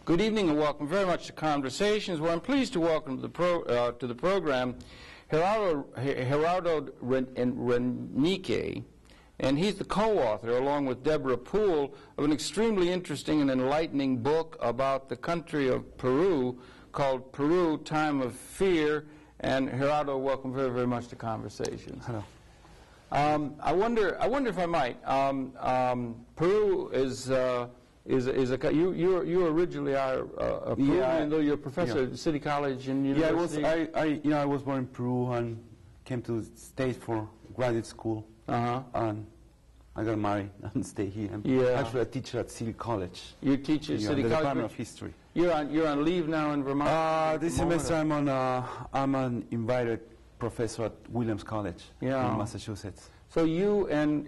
Good evening and welcome very much to Conversations, where I'm pleased to welcome to the program Gerardo Renique, and he's the co-author, along with Deborah Poole, of an extremely interesting and enlightening book about the country of Peru called Peru Time of Fear. And Gerardo, welcome very, very much to Conversations. Hello. I wonder if I might. Peru is you originally are a Peruvian, though you're a professor at City College and University. I was born in Peru and came to the States for graduate school. And I got married and stayed here. I'm actually a teacher at City College. You teach at City College? The Department of History. You're on leave now in Vermont? This semester I'm an invited professor at Williams College in Massachusetts. So you and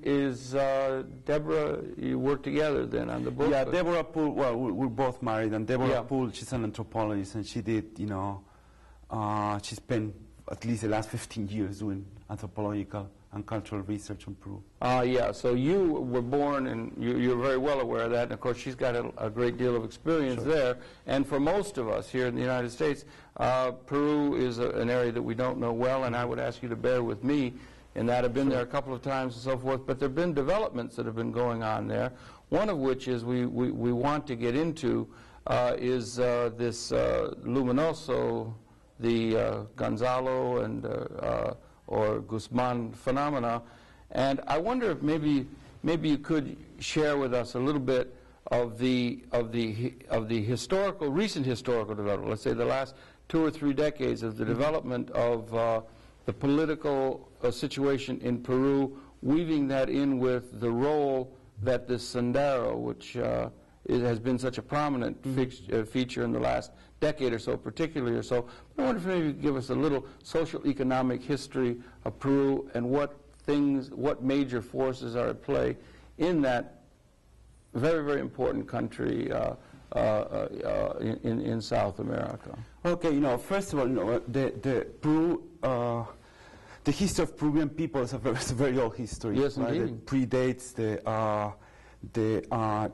Deborah, you work together then on the book? Yeah, Deborah Poole, well, we're both married, and Deborah Poole, she's an anthropologist, and she did, she spent at least the last 15 years doing anthropological and cultural research on Peru. So you were born, and you're very well aware of that, and of course she's got a great deal of experience there. And for most of us here in the United States, Peru is an area that we don't know well, and I would ask you to bear with me in that. I've been there a couple of times and so forth, but there have been developments that have been going on there, one of which is we want to get into is this Luminoso, the Gonzalo and or Guzman phenomena. And I wonder if maybe you could share with us a little bit of the recent historical development, let's say the last 2 or 3 decades of the development of the political situation in Peru, weaving that in with the role that the Sendero, which has been such a prominent feature in the last decade or so, particularly or so. I wonder if maybe you could give us a little social economic history of Peru and what major forces are at play in that very, very important country in South America. Okay, first of all, the Peru, the history of Peruvian people is a very old history. Yes, right? indeed. It predates the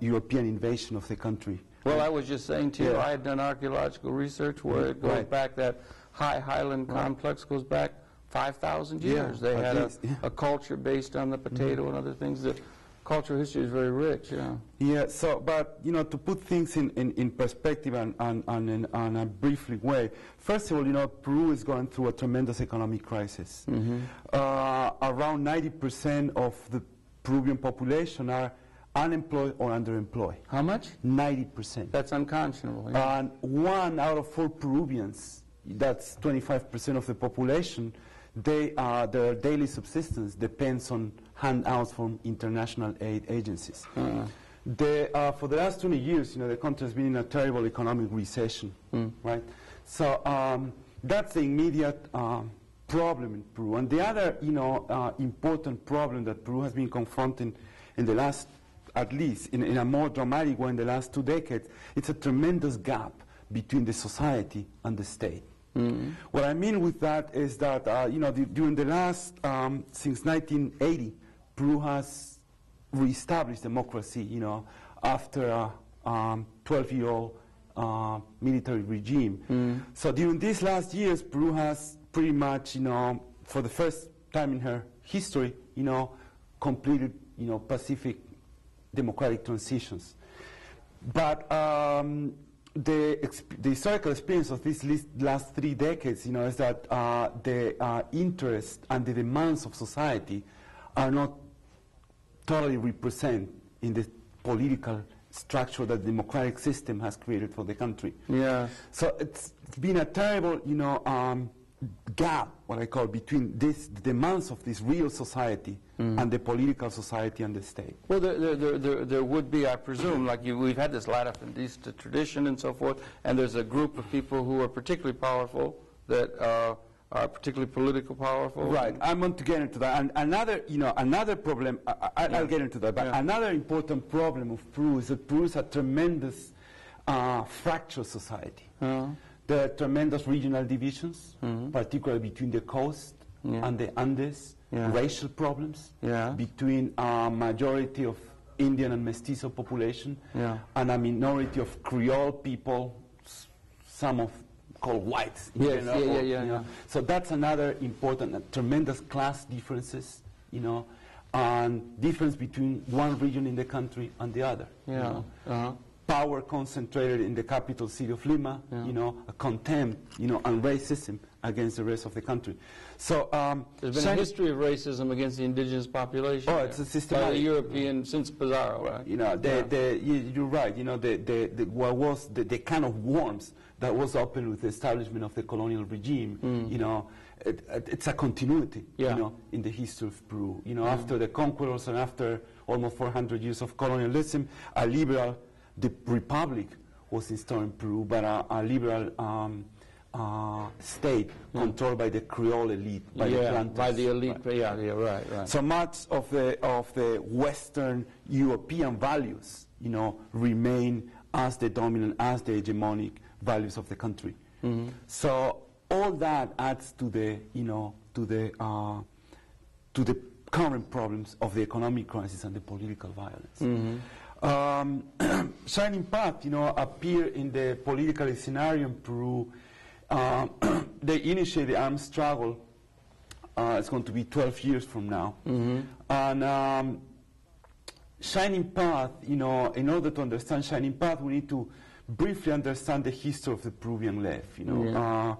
European invasion of the country. Well, I was just saying to you, I had done archaeological research where it goes back, that high highland complex goes back 5,000 years. They had a culture based on the potato and other things. The cultural history is very rich. But to put things in perspective and in a briefly way, first of all, Peru is going through a tremendous economic crisis. Around 90% of the Peruvian population are unemployed or underemployed. How much? 90%. That's unconscionable. And 1 out of 4 Peruvians, that's 25% of the population, their daily subsistence depends on handouts from international aid agencies. For the last 20 years, the country has been in a terrible economic recession, right? So that's the immediate problem in Peru. And the other, important problem that Peru has been confronting in the last, at least in a more dramatic way in the last 2 decades, it's a tremendous gap between the society and the state. What I mean with that is that, during the last, since 1980, Peru has reestablished democracy, after a 12-year-old military regime. So during these last years, Peru has pretty much, for the first time in her history, completed, pacific democratic transitions. But the historical experience of these last 3 decades, is that the interest and the demands of society are not totally represented in the political structure that the democratic system has created for the country. So it's been a terrible, gap, what I call, between the demands of this real society and the political society and the state. Well, there would be, I presume, like we've had this Latifundista tradition and so forth, and there's a group of people who are particularly powerful, that are particularly politically powerful. Right. I'm going to get into that. And another problem, I'll get into that, but another important problem of Peru is that Peru is a tremendous fractured society. There are tremendous regional divisions, particularly between the coast and the Andes, racial problems between a majority of Indian and Mestizo population, Yeah. and a minority of Creole people, some of called whites. in Yes, general, yeah. you know. So that's another important, tremendous class differences, you know, and difference between one region in the country and the other. Yeah. You know. Uh-huh. Power concentrated in the capital city of Lima, Yeah. you know, a contempt, you know, and racism against the rest of the country. So There's been a history of racism against the indigenous population. Oh, it's a systematic. By the European since Pizarro, right? You know, you're right. You know, what was the kind of worms that was opened with the establishment of the colonial regime. You know, it's a continuity. Yeah. You know, in the history of Peru. You know, after the conquerors and after almost 400 years of colonialism, the republic was installed in Peru, but a liberal state controlled by the Creole elite, by the planters. By the elite. Right. Yeah, right. So much of the Western European values, you know, remain as the dominant, as the hegemonic values of the country. So all that adds to the, you know, to the current problems of the economic crisis and the political violence. Shining Path, you know, appear in the political scenario in Peru. They initiate the armed struggle. It's going to be 12 years from now. And Shining Path, you know, in order to understand Shining Path, we need to briefly understand the history of the Peruvian left. You know,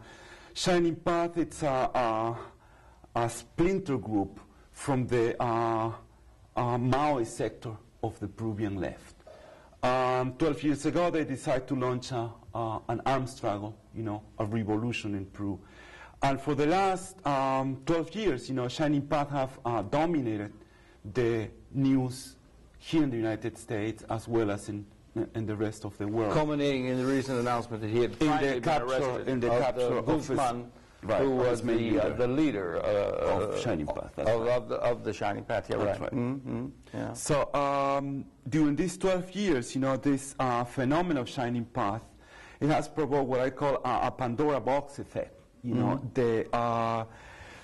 Shining Path, it's a splinter group from the Maoist sector of the Peruvian left. 12 years ago, they decided to launch an armed struggle, you know, a revolution in Peru. And for the last 12 years, you know, Shining Path have dominated the news here in the United States as well as in the rest of the world. Culminating in the recent announcement that he had finally been arrested in the capture of Guzman, right, who was the leader of Shining Path. Of the Shining Path. Yeah, That's right. right. Yeah. So during these 12 years, you know, this phenomenon of Shining Path, it has provoked what I call a Pandora box effect. You know, the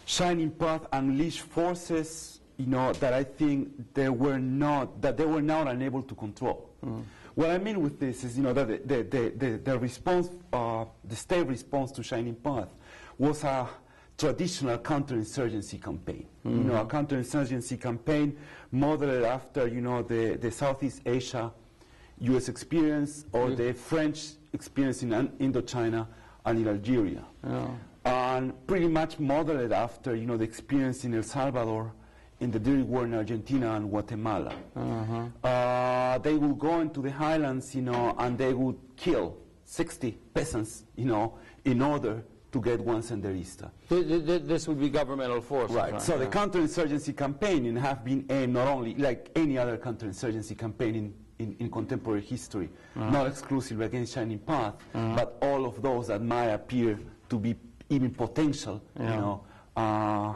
Shining Path unleashed forces, you know, that I think they were not unable to control. What I mean with this is, you know, that the response, the state response to Shining Path was a traditional counterinsurgency campaign. You know, a counterinsurgency campaign modeled after, you know, the Southeast Asia U.S. experience or the French experience in Indochina and in Algeria. And pretty much modeled after, you know, the experience in El Salvador, in the dirty war in Argentina and Guatemala. They would go into the highlands, you know, and they would kill 60 peasants, you know, in order to get one senderista. This would be governmental forces. Right. So the counterinsurgency campaign have been aimed not only like any other counterinsurgency campaign in contemporary history, not exclusively against Shining Path, but all of those that might appear to be even potential, you know,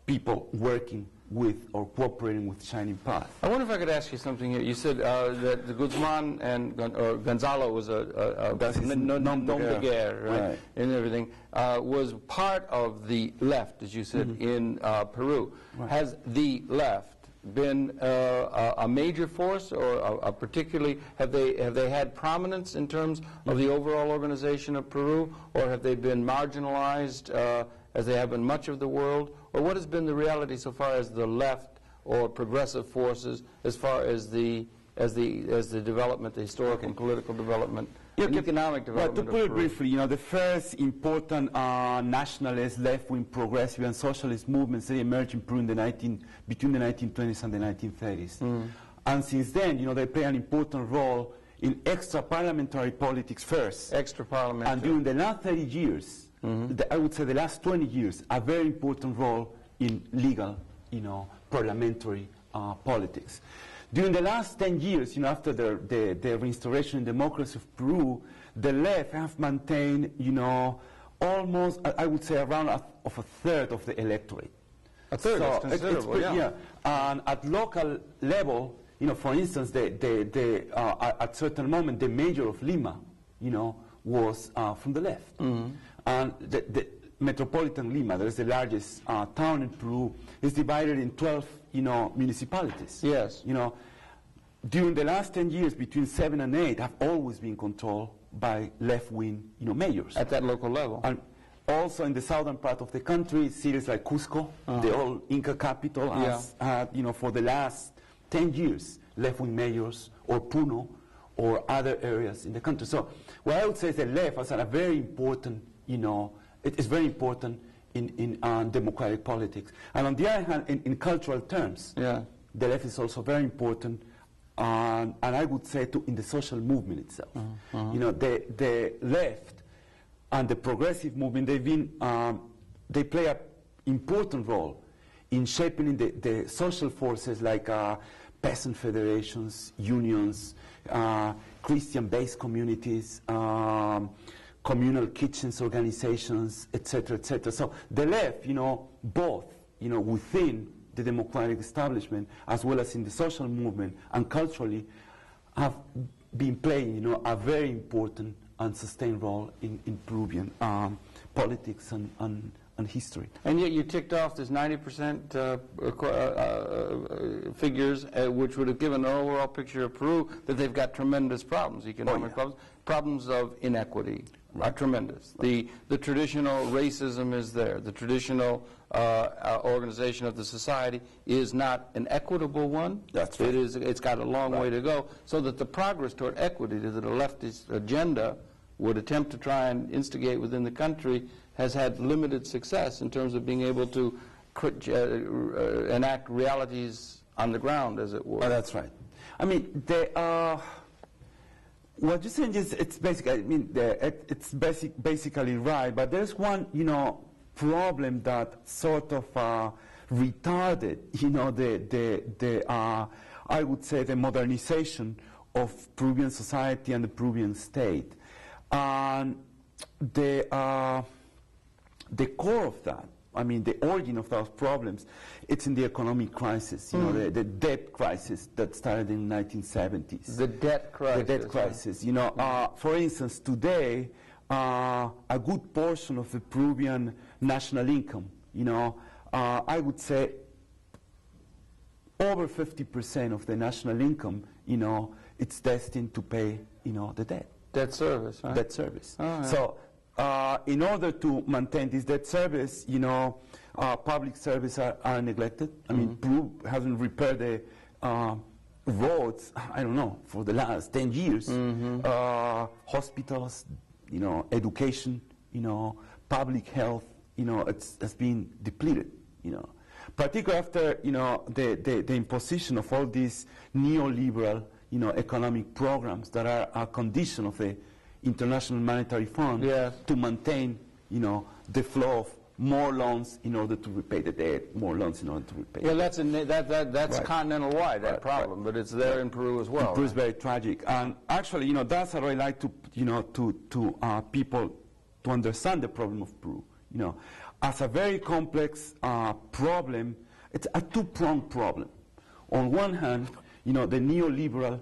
people working with or cooperating with Shining Path. I wonder if I could ask you something here. You said that the Guzman and Gonzalo was a nom de guerre, right? And everything was part of the left, as you said, in Peru. Right. Has the left been a major force, or a particularly have they had prominence in terms of the overall organization of Peru, or have they been marginalized as they have in much of the world? Or what has been the reality so far as the left or progressive forces, as far as the development, the historical and political development, and economic development? Well, to put it briefly, you know, the first important nationalist, left-wing, progressive, and socialist movements they emerged in Peru between the 1920s and the 1930s. And since then, you know, they play an important role in extra-parliamentary politics first. Extra-parliamentary. And during the last 30 years, I would say the last 20 years, a very important role in legal, you know, parliamentary politics. During the last 10 years, you know, after the restoration and democracy of Peru, the left have maintained, you know, almost, I would say, around a third of the electorate. A third, that's considerable, yeah. And at local level, you know, for instance, at certain moment, the mayor of Lima, you know, was from the left. And the metropolitan Lima, that is the largest town in Peru, is divided in 12, you know, municipalities. Yes. You know, during the last 10 years, between 7 and 8, have always been controlled by left-wing, mayors. At that local level. And also in the southern part of the country, cities like Cusco, the old Inca capital, has had, for the last 10 years, left-wing mayors, or Puno, or other areas in the country. So what I would say is the left has a very important, it is very important in democratic politics. And on the other hand, in cultural terms, the left is also very important, and I would say in the social movement itself. The left and the progressive movement, they play an important role in shaping the social forces like peasant federations, unions, Christian-based communities, communal kitchens organizations, etc., etc. So the left, both, within the democratic establishment as well as in the social movement and culturally, have been playing, a very important and sustained role in Peruvian politics and history. And yet you ticked off this 90% figures, which would have given an overall picture of Peru that they've got tremendous problems, economic problems of inequity are tremendous. The traditional racism is there. The traditional organization of the society is not an equitable one. That's right. It's got a long way to go, so that the progress toward equity that the leftist agenda would attempt to try and instigate within the country has had limited success in terms of being able to enact realities on the ground, as it were. Oh, that's right. I mean, what you're saying is it's basically, it's basically right, but there's one, problem that sort of retarded, I would say the modernization of Peruvian society and the Peruvian state. And the core of that, the origin of those problems, it's in the economic crisis, the debt crisis that started in the 1970s. The debt crisis. The debt crisis. For instance, today, a good portion of the Peruvian national income, I would say over 50% of the national income, it's destined to pay, the debt. Debt service, right? Debt service. Oh, yeah. So in order to maintain this debt service, public services are neglected. Peru hasn't repaired the roads, I don't know, for the last 10 years. Hospitals, education, public health, it's been depleted, Particularly after, the imposition of all these neoliberal, economic programs that are a condition of the International Monetary Fund to maintain, the flow of more loans in order to repay the debt, more loans in order to repay the debt. That's continental-wide, that problem, but it's there in Peru as well. Peru is very tragic. And actually, that's what I like to, people to understand the problem of Peru. As a very complex problem, it's a two-pronged problem. On one hand, the neoliberal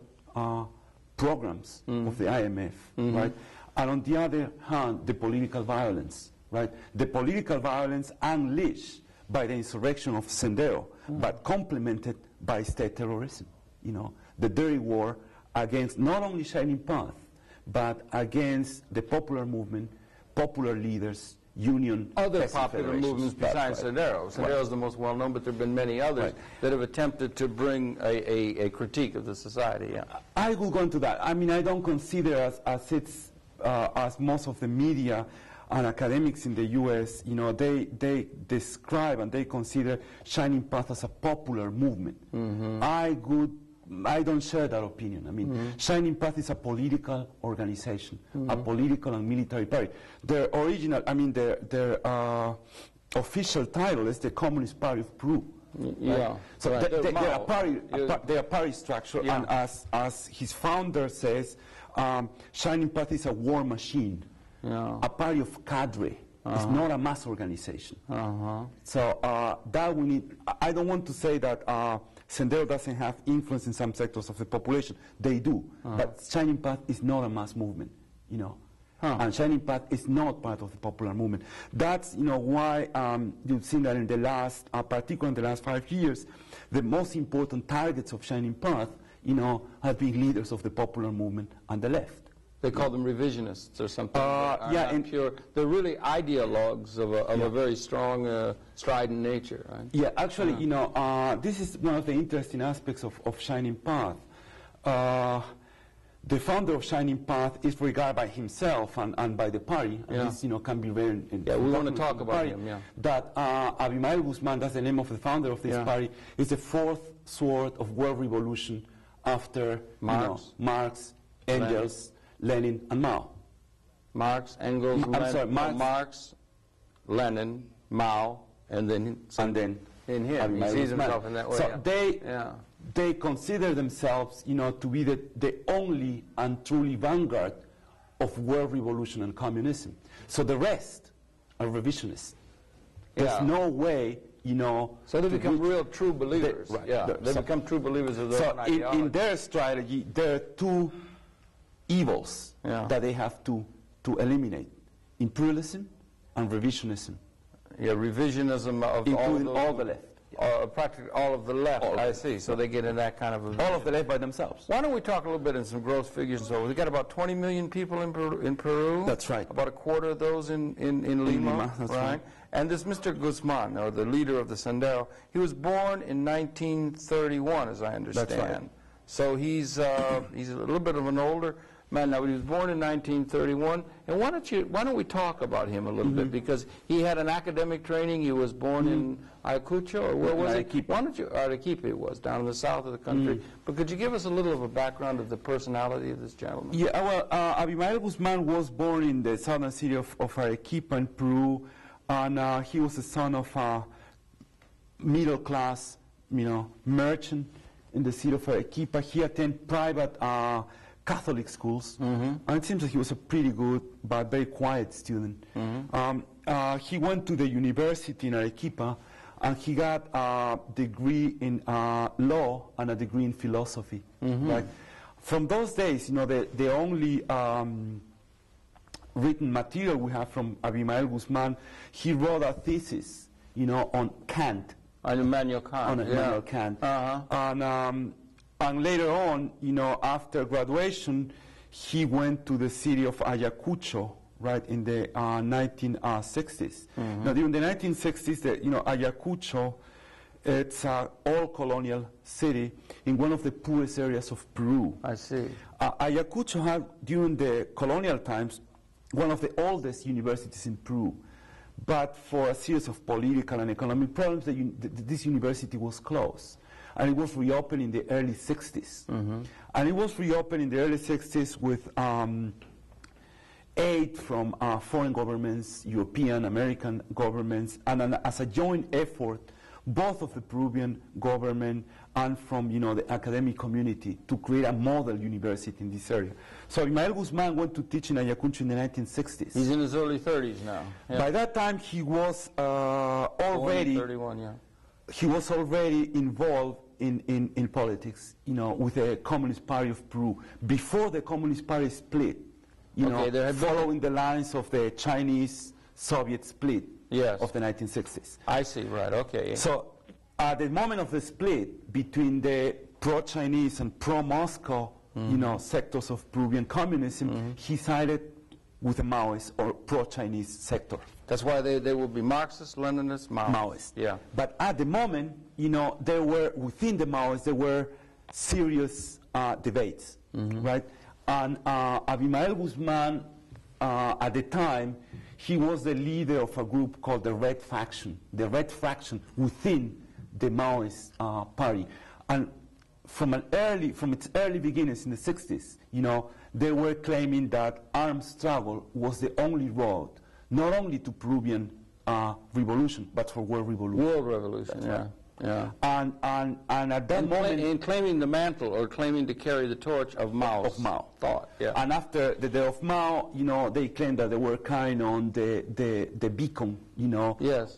programs of the IMF, right? And on the other hand, the political violence, right? The political violence unleashed by the insurrection of Sendero, but complemented by state terrorism, the dirty war against not only Shining Path, but against the popular movement, popular leaders, union, other popular movements besides Sendero. Sendero is the most well-known, but there have been many others that have attempted to bring a critique of the society. I will go into that. I don't consider as most of the media and academics in the U.S., they describe and they consider Shining Path as a popular movement. I don't share that opinion. Shining Path is a political organization, a political and military party. Their original, their official title is the Communist Party of Peru. Right? So they're a party structure, and as his founder says, Shining Path is a war machine, a party of cadre. It's not a mass organization. So that we need. I don't want to say that Sendero doesn't have influence in some sectors of the population. They do, but Shining Path is not a mass movement, and Shining Path is not part of the popular movement. That's why you've seen that in the last, particularly in the last 5 years, the most important targets of Shining Path, have been leaders of the popular movement on the left. They call them revisionists or something. Yeah, they're really ideologues of a very strong, strident nature, right? Yeah, actually, this is one of the interesting aspects of Shining Path. The founder of Shining Path is regarded by himself and by the party, and this can be very... Yeah, we want to talk about him, yeah. That Abimael Guzman, that's the name of the founder of this party, is the fourth sword of world revolution after Marx, Engels, Lenin, and Mao. Marx, Engels, Marx, Lenin, Mao, and then in him. He sees himself in that way. So they consider themselves, to be the only and truly vanguard of world revolution and communism. So the rest are revisionists. There's no way, So they become real true believers. They become true believers of their own ideology. In their strategy, there are two evils that they have to eliminate: imperialism and revisionism. Yeah, revisionism of including all the left. Practically all of the left, I see. So they get in that kind of... All of the left by themselves. Why don't we talk a little bit in some growth figures and so on. We've got about 20 million people in Peru. That's right. About a quarter of those in Lima. That's right. And this Mr. Guzman, or the leader of the Sendero, he was born in 1931, as I understand. That's right. So he's a little bit of an older man. Now, he was born in 1931, and why don't we talk about him a little bit, because he had an academic training. He was born in Ayacucho, or where was it? Why don't you, Arequipa it was, down in the south of the country. But could you give us a little of a background of the personality of this gentleman? Yeah, well, Abimael Guzman was born in the southern city of Arequipa in Peru, and he was the son of a middle-class, merchant in the city of Arequipa. He attended private Catholic schools, and it seems that he was a pretty good but very quiet student. He went to the university in Arequipa, and he got a degree in law and a degree in philosophy. Right? From those days, the only written material we have from Abimael Guzman, he wrote a thesis, on Kant. On Immanuel Kant. On Immanuel Kant. And later on, after graduation, he went to the city of Ayacucho, right, in the 1960s. Now, during the 1960s, Ayacucho, it's an all-colonial city in one of the poorest areas of Peru. I see. Ayacucho had, during the colonial times, one of the oldest universities in Peru. But for a series of political and economic problems, this university was closed. And it was reopened in the early 60s. And it was reopened in the early 60s with aid from foreign governments, European, American governments, and as a joint effort, both of the Peruvian government and from the academic community to create a model university in this area. So Abimael Guzman went to teach in Ayacucho in the 1960s. He's in his early 30s now. Yeah. By that time, he was already... 31, yeah. He was already involved in politics, with the Communist Party of Peru. Before the Communist Party split, following the lines of the Chinese-Soviet split of the 1960s. I see, right, okay. So at the moment of the split between the pro-Chinese and pro-Moscow, sectors of Peruvian communism, he sided with the Maoist or pro-Chinese sector. That's why they will be Marxist, Leninist, Maoist. Yeah. But at the moment, there were, within the Maoists, there were serious debates, right? And Abimael Guzman, at the time, he was the leader of a group called the Red Faction within the Maoist party. And from its early beginnings in the 60s, they were claiming that armed struggle was the only road, not only to Peruvian revolution, but for world revolution. World revolution, yeah. Yeah. And at that moment... In claiming the mantle or claiming to carry the torch of Mao's thought. Yeah. And after the death of Mao, they claimed that they were carrying on the beacon,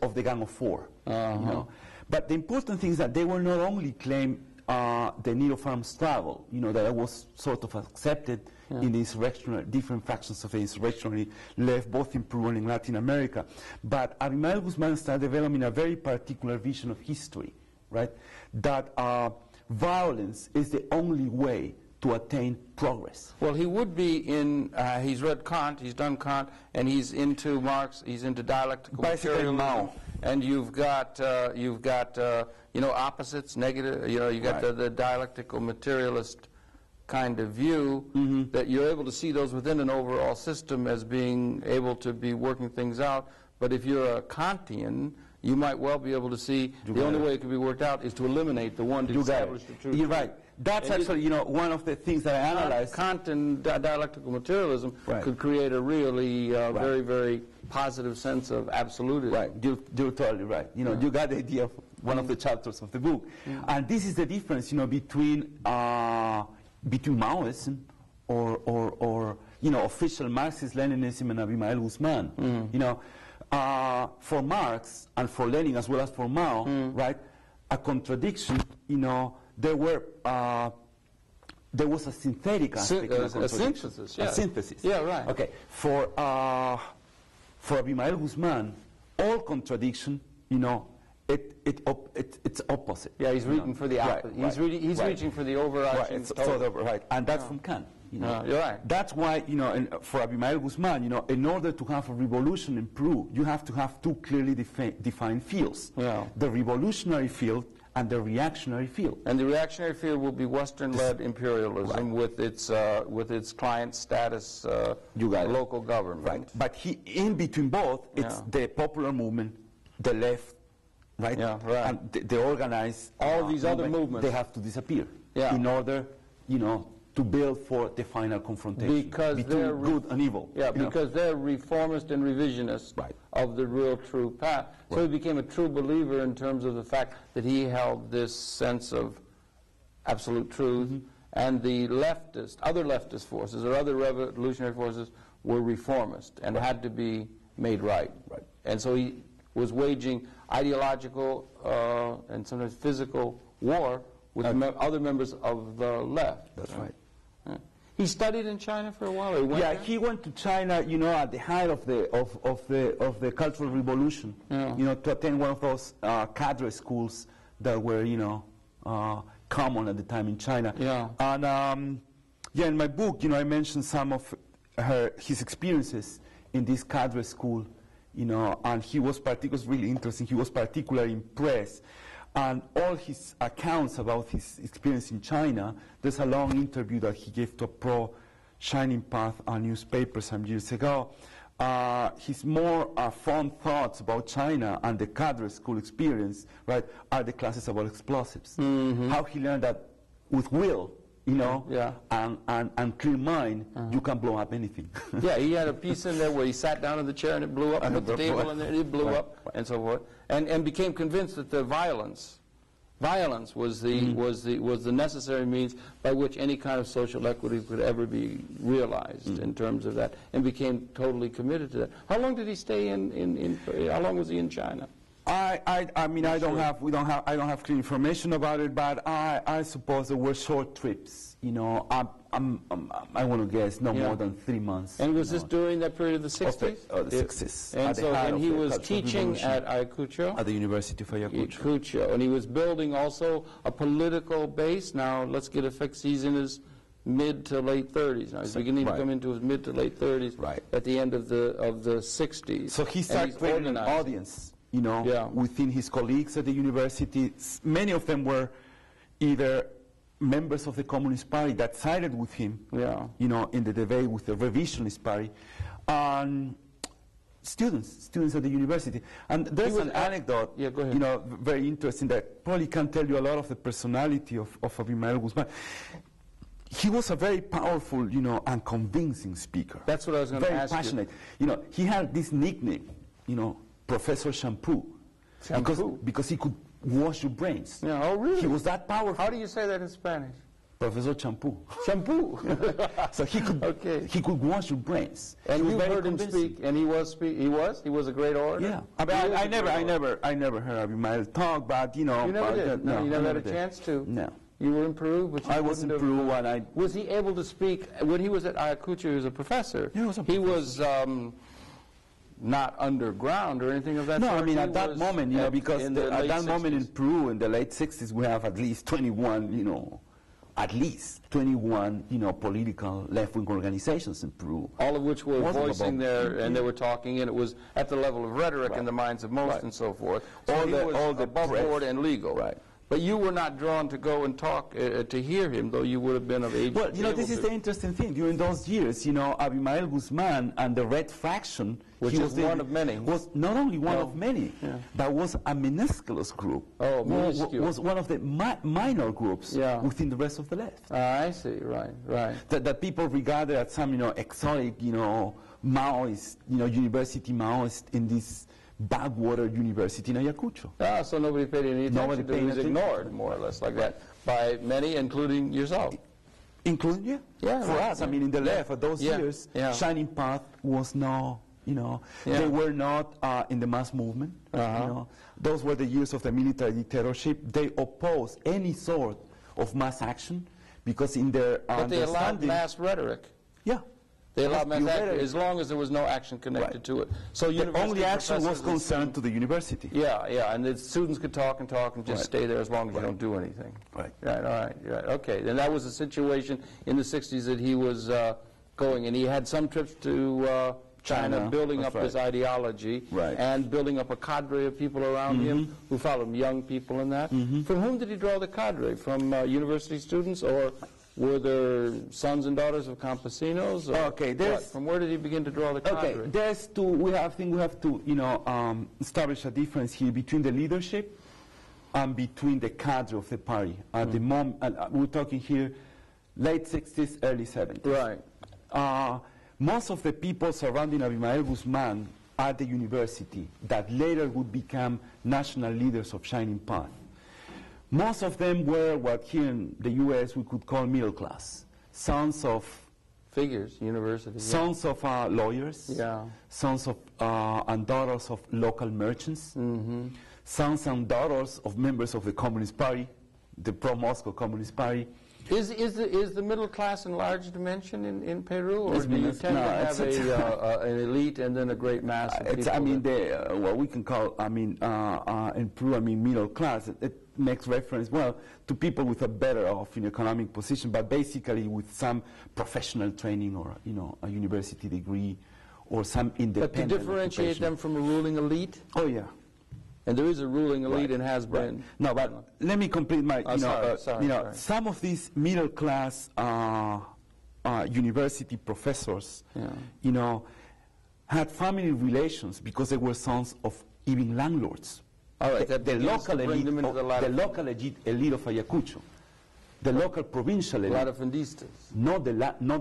of the Gang of Four. But the important thing is that they were not only claiming the need of armed struggle, that was sort of accepted in the insurrectionary, different factions of the insurrectionary left, both in Peru and in Latin America. But Abimael Guzman started developing a very particular vision of history, right? That violence is the only way to attain progress. Well, he would be in, he's read Kant, he's done Kant, and he's into Marx, he's into dialectical materialism. And you've got you know, opposites, negative, you know, you got the dialectical materialist kind of view, that you're able to see those within an overall system as being able to be working things out. But if you're a Kantian, you might well be able to see the only way it can be worked out is to eliminate the one to establish the truth. You're right. That's actually, you know, one of the things that I analyzed. Kant and dialectical materialism could create a really very, very positive sense of absolutism. Right. You're totally right. You know, you got the idea of one of the chapters of the book. And this is the difference, you know, between Maoism or you know, official Marxist-Leninism and Abimael Guzman. You know, for Marx and for Lenin as well as for Mao, right, a contradiction, you know, there was a synthetic aspect of a synthesis, a synthesis. Yeah, right. Okay. For Abimael Guzman, all contradiction, you know, it's opposite. Yeah, he's reaching for the opposite. He's reaching for the overarching. Right, and that's from Kant. You know, you're right. That's why, you know, for Abimael Guzman, you know, in order to have a revolution in Peru, you have to have two clearly defined fields. Yeah. The revolutionary field and the reactionary field. And the reactionary field will be Western-led imperialism with its client status, local government. Right. But in between both, it's the popular movement, the left, right? Yeah, right. And the organized all these other movements, they have to disappear in order, you know, to build for the final confrontation between good and evil. Yeah, because they're reformist and revisionist of the real true path. So he became a true believer in terms of the fact that he held this sense of absolute truth, and the other leftist forces or other revolutionary forces were reformist and had to be made right. And so he was waging ideological and sometimes physical war with other members of the left. That's right. He studied in China for a while. Or he went there? He went to China, you know, at the height of the Cultural Revolution, you know, to attend one of those cadre schools that were, you know, common at the time in China. And in my book, you know, I mentioned some of his experiences in this cadre school, you know, and he was really interesting. He was particularly impressed. And all his accounts about his experience in China, there's a long interview that he gave to a pro-Shining Path newspaper some years ago. His more fond thoughts about China and the cadre school experience, right, are the classes about explosives. How he learned that with will, you know, and clear mind, you can blow up anything. He had a piece in there where he sat down in the chair and it blew up, and put the table in there and it blew up, and so forth, and became convinced that the violence was the necessary means by which any kind of social equity could ever be realized in terms of that, and became totally committed to that. How long did he stay how long was he in China? I mean, I don't have clear information about it, but I suppose there were short trips. You know, I want to guess no more than 3 months. And was this during that period of the 60s? The 60s. And he was teaching at Ayacucho? At the University of Ayacucho. And he was building also a political base. Now, let's get a fix. He's in his mid to late 30s. Now he's beginning to come into his mid to late 30s at the end of the 60s. So he started creating an audience, you know, within his colleagues at the university. Many of them were either members of the Communist Party that sided with him, you know, in the debate with the Revisionist Party, and students at the university. And there's an anecdote, you know, very interesting that probably can tell you a lot of the personality of Abimael Guzman. He was a very powerful, you know, and convincing speaker. That's what I was going to ask you. Very passionate. You know, he had this nickname, you know, Professor Shampoo. Because he could wash your brains. Yeah, oh, really? He was that powerful. How do you say that in Spanish? Professor Shampoo. Shampoo. So he could wash your brains. And you heard him speak, and he was a great orator. Yeah. I mean, I never heard Abimael talk, but you know. You never did. No, you never had a chance to. No. You were in Peru, but you I was in Peru when I. Was he able to speak when he was at Ayacucho? He was a professor. Yeah, he was a professor. He was. not underground or anything of that No, sort? I mean, He at that was moment, because in the at late that moment in 60s. Peru, in the late 60s, we have at least 21, at least 21, political left-wing organizations in Peru. All of which were Most of voicing them. and they were talking, and it was at the level of rhetoric in the minds of most and so forth. So he was above board and legal. Right. But you were not drawn to go and talk, to hear him, though you would have been of age. Well, to be this able is to. the interesting thing. During those years, Abimael Guzman and the Red Faction, Which is one of many. was not only one of many, but was a minusculous group. Oh, minuscule. Was one of the minor groups within the rest of the left. I see, right. That people regarded as some, exotic, Maoist, university Maoist in this backwater university in Ayacucho. So nobody paid any attention to it. It was ignored, more or less, like that, by many, including yourself. Including, for us, I mean, in the left, at those years, Shining Path was no, they were not in the mass movement. Those were the years of the military dictatorship. They opposed any sort of mass action because in their But they allowed mass rhetoric. Yeah. They allowed mass action as long as there was no action connected to it. So the only action was concerned to the university. Yeah, and the students could talk and just stay there as long as you don't do anything. Right. Right, okay. Then that was the situation in the 60s that he was going, and he had some trips to China, building up his ideology and building up a cadre of people around him who followed him, young people and that. From whom did he draw the cadre? From university students, or were there sons and daughters of campesinos? Okay, from where did he begin to draw the cadre? Okay, there's two. I think we have to, establish a difference here between the leadership and between the cadre of the party. At the moment, we're talking here, late 60s, early 70s. Right. Most of the people surrounding Abimael Guzman at the university that later would become national leaders of Shining Path, most of them were what here in the U.S. we could call middle class, sons of figures, university. Sons of lawyers, sons of and daughters of local merchants, sons and daughters of members of the Communist Party, the pro-Moscow Communist Party. Is the middle class in large dimension in Peru, or do you tend to have an elite and then a great mass of people? I mean, what we can call, in Peru, middle class. It makes reference, well, to people with a better off economic position, but basically with some professional training or, a university degree or some independent. But to differentiate them from a ruling elite? Oh, yeah. And there is a ruling elite and has been. Right. No, but let me complete my, sorry. Some of these middle class university professors, had family relations because they were sons of even landlords. All right, the local elite of Ayacucho, the local provincial elite. Latifundistas. Not the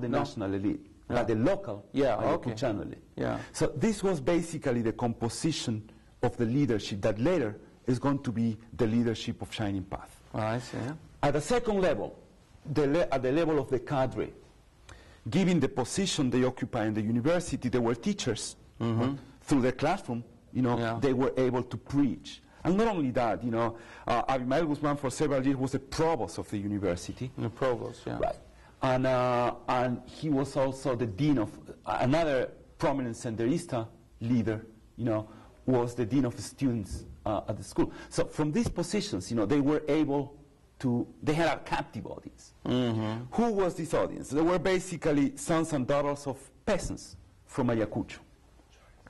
national elite, but the local Ayacuchano elite. Yeah. So this was basically the composition of the leadership that later is going to be the leadership of Shining Path. Oh, I see. At the second level, at the level of the cadre, given the position they occupy in the university, they were teachers. Through the classroom, they were able to preach. And not only that, Abimael Guzman for several years was the provost of the university. The provost, yeah. Right. And he was also the dean of, another prominent Senderista leader, was the dean of students at the school. So from these positions, they were able to, they had a captive audience. Who was this audience? They were basically sons and daughters of peasants from Ayacucho.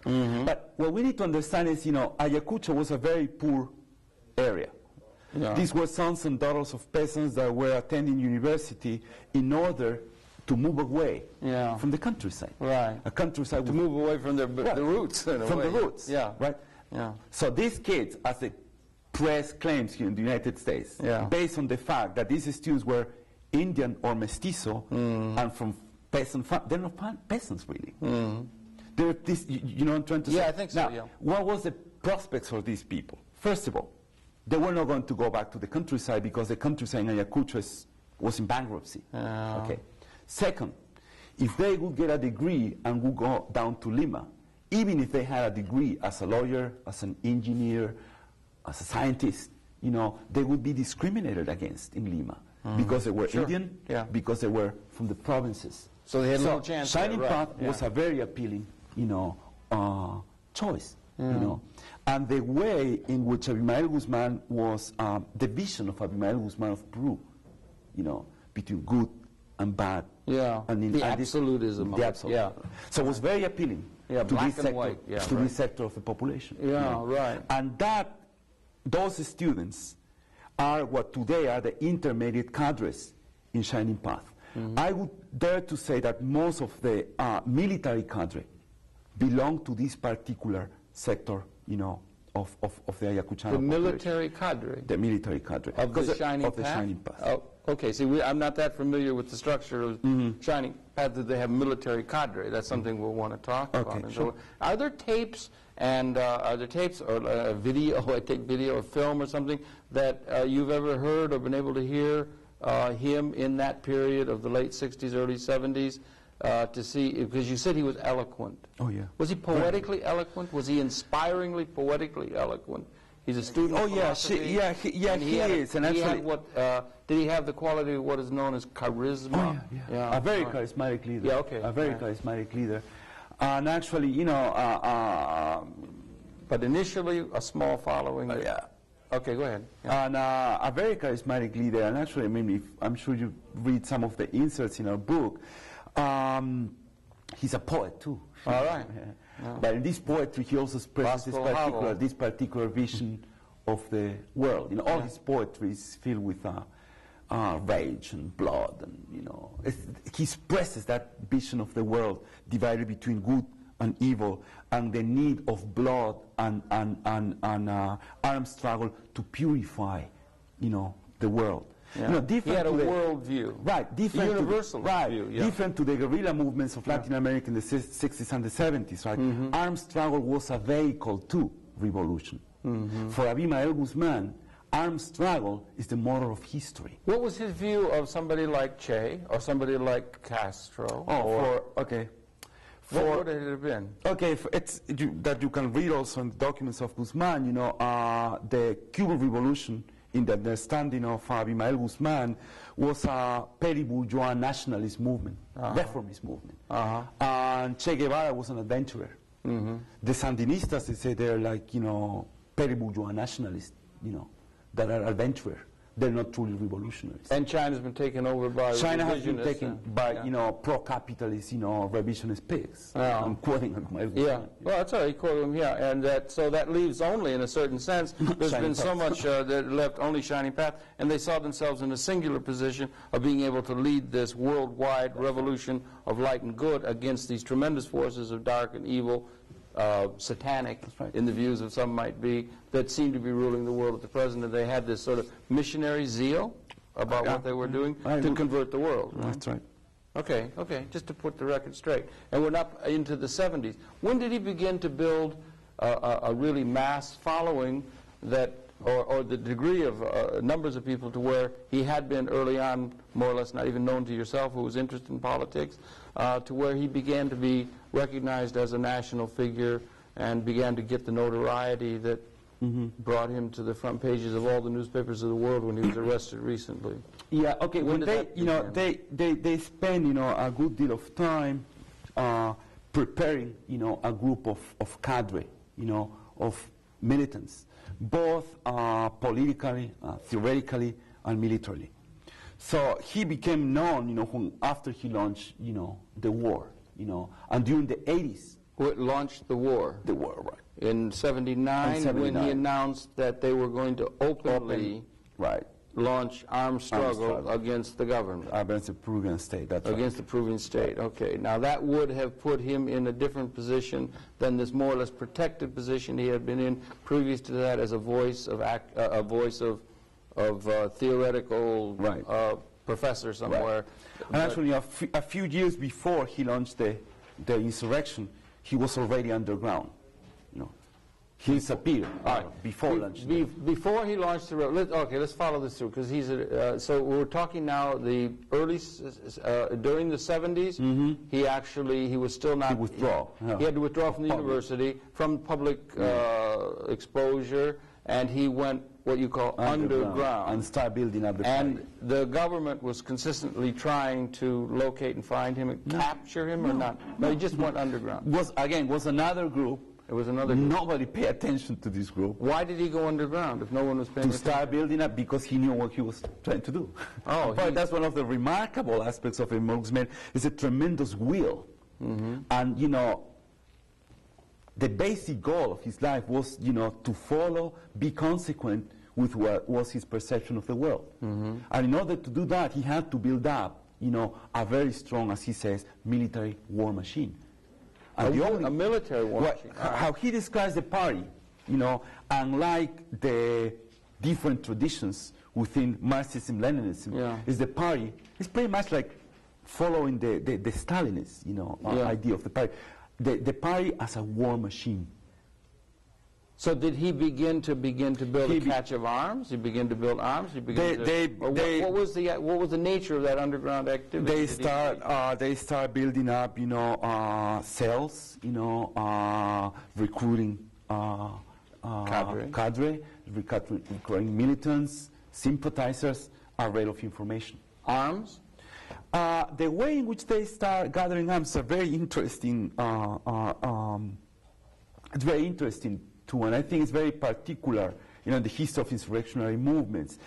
But what we need to understand is, Ayacucho was a very poor area. These were sons and daughters of peasants that were attending university in order to move away from the countryside. Right. A countryside to move away from the roots. From the roots. Yeah. Right. Yeah. So these kids, as the press claims here in the United States, based on the fact that these students were Indian or mestizo and from peasant they're not peasants really. They're this, what I'm trying to say? Yeah, I think so. Now, what was the prospects for these people? First of all, they were not going to go back to the countryside because the countryside in Ayacucho was in bankruptcy. Okay. Second, if they would get a degree and would go down to Lima, even if they had a degree as a lawyer, as an engineer, as a scientist, they would be discriminated against in Lima because they were Indian, because they were from the provinces. So they had little chance. Shining Path was a very appealing, choice, you know. And the way in which Abimael Guzman was, the vision of Abimael Guzman of Peru, you know, between good and bad. Yeah, and the absolutism of it. Yeah. So it was very appealing to this sector, white. Yeah, to this sector of the population. Yeah, you know? right. And those students are what today are the intermediate cadres in Shining Path. I would dare to say that most of the military cadre belong to this particular sector, you know, of the Ayacuchano The military cadre? The military cadre. Of the Shining Path? Oh, okay, see, I'm not that familiar with the structure of Shining Path, that they have military cadre. That's something we'll want to talk about. And sure. So, are there tapes or a video, I take video or film or something, that you've ever heard or been able to hear him in that period of the late 60s, early 70s, to see, because you said he was eloquent. Oh, yeah. Was he poetically eloquent? Was he inspiringly poetically eloquent? He's a student of philosophy. He is. And actually, did he have the quality of what is known as charisma? Oh, yeah. A very charismatic leader. Yeah, okay. A very charismatic leader. And actually, you know... but initially, a small following. Yeah. Okay, go ahead. Yeah. And a very charismatic leader. And actually, I mean, I'm sure you read some of the inserts in our book. He's a poet, too. All right. Yeah. But in this poetry, he also expresses this particular vision of the world. You know, all his poetry is filled with rage and blood, and you know, he expresses that vision of the world divided between good and evil, and the need of blood and armed struggle to purify, you know, the world. Yeah. You know, he had a world view. Right, different universal view. Yeah. Different to the guerrilla movements of Latin America in the 60s and the 70s, right? Armed struggle was a vehicle to revolution. For Abimael Guzman, armed struggle is the motor of history. What was his view of somebody like Che or somebody like Castro? What would it have been? Okay, that you can read also in the documents of Guzman, you know, the Cuban Revolution, in the understanding of Abimael Guzman, was a peri-bourgeois nationalist movement, reformist movement. And Che Guevara was an adventurer. The Sandinistas, they say they're like, you know, peri-bourgeois nationalists, you know, that are adventurers. They're not truly revolutionaries. And China's been taken over by China has been taken by, you know, pro-capitalist, you know, revisionist pigs. I'm quoting Abimael Guzman. Yeah, well, that's all right, you quote him, yeah. And so that leaves only, in a certain sense, there's been so much that left only Shining Path, and they saw themselves in a singular position of being able to lead this worldwide revolution of light and good against these tremendous forces of dark and evil, satanic, in the views of some might be, that seem to be ruling the world at the present. And they had this sort of missionary zeal about what they were doing to convert the world. Right? That's right. Okay, just to put the record straight. And we're not into the 70s. When did he begin to build a really mass following that, or the degree of numbers of people to where he had been early on, more or less not even known to yourself, who was interested in politics, to where he began to be recognized as a national figure and began to get the notoriety that brought him to the front pages of all the newspapers of the world when he was arrested recently? Yeah, okay, when they, you know, they spend, you know, a good deal of time preparing, you know, a group of cadre, you know, of militants, both politically, theoretically, and militarily. So he became known, you know, after he launched, you know, the war, you know, and during the 80s. Who launched the war? The war, right. In 79, when he announced that they were going to openly launch armed struggle against the government. Against the Peruvian state, that's right. Against the Peruvian state, okay. Now that would have put him in a different position than this more or less protected position he had been in previous to that as a voice of theoretical professor somewhere. And actually, a few years before he launched the insurrection, he was already underground. You know, he disappeared before launching. Before he launched the let's follow this through, because he's so we're talking now the early during the 70s. He was still not. He withdrew. He had to withdraw from the university, from public exposure, and he went what you call underground and start building up the and the government was consistently trying to locate and find him and capture him or not? No, he just went underground. Was another group It was another group. Nobody paid attention to this group. Why did he go underground if no one was paying attention? To start building up, because he knew what he was trying to do. Oh, but that's one of the remarkable aspects of a movement, is a tremendous will. And, you know, the basic goal of his life was, you know, to follow, be consequent with what was his perception of the world. And in order to do that, he had to build up, you know, a very strong, as he says, military war machine. And a military war machine. How he describes the party, you know, unlike the different traditions within Marxism-Leninism, is the party, it's pretty much like following the Stalinist, you know, idea of the party. The party as a war machine. So did he begin to build a catch of arms? He began to build arms. He began what was the nature of that underground activity? They start building up, you know, cells, you know, recruiting cadre, recruiting militants, sympathizers, array of information. Arms. The way in which they start gathering arms are very interesting. It's very interesting too, and I think it's very particular, you know, in the history of insurrectionary movements.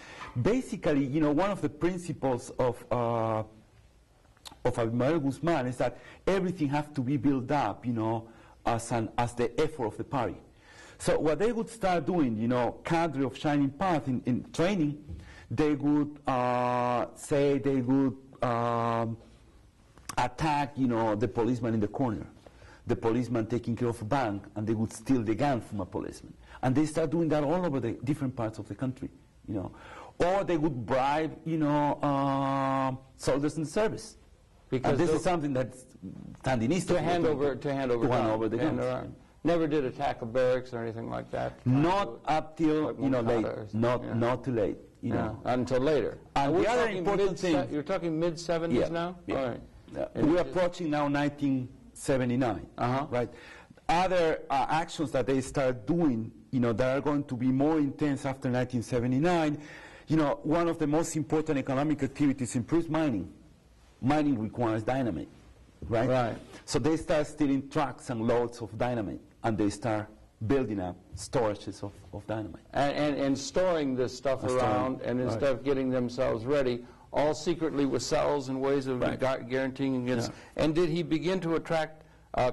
Basically, you know, one of the principles of Abimael Guzman is that everything has to be built up, you know, as the effort of the party. So what they would start doing, you know, cadre of Shining Path in training, they would say they would attack, you know, the policeman in the corner, the policeman taking care of a bank, and they would steal the gun from a policeman. And they start doing that all over the different parts of the country, you know. Or they would bribe, you know, soldiers in service. Because this is something that Sandinistas to hand over the guns. Never did attack a barracks or anything like that. Not up till, you know, late. Not too late. You know, until later. And the other important thing, you're talking mid-70s now? Yeah. All right. We're approaching now 1979, right? Other actions that they start doing, you know, that are going to be more intense after 1979, you know, one of the most important economic activities in Peru is mining. Mining requires dynamite, right? Right. So they start stealing trucks and loads of dynamite, and they start building up storages of dynamite. And storing this stuff around, and instead of getting themselves ready, all secretly with cells and ways of guaranteeing against. And did he begin to attract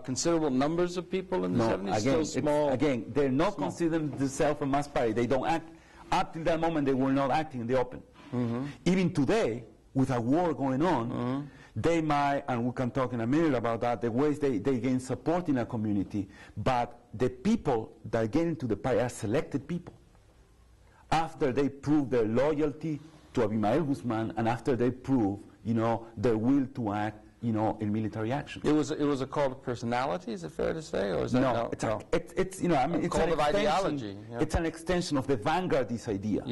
considerable numbers of people in the 70s? Again, still small. Again, they're not considering themselves a mass party. They don't act. Up till that moment, they were not acting in the open. Even today, with a war going on, they might, and we can talk in a minute about that, the ways they gain support in a community, but the people that get into the party are selected people. After they prove their loyalty to Abimael Guzman, and after they prove, you know, their will to act, you know, in military action. It was a cult of personality, is it fair to say, or is that no? It's you know, I mean, it's cult an of ideology. Yeah. It's an extension of the vanguardist idea.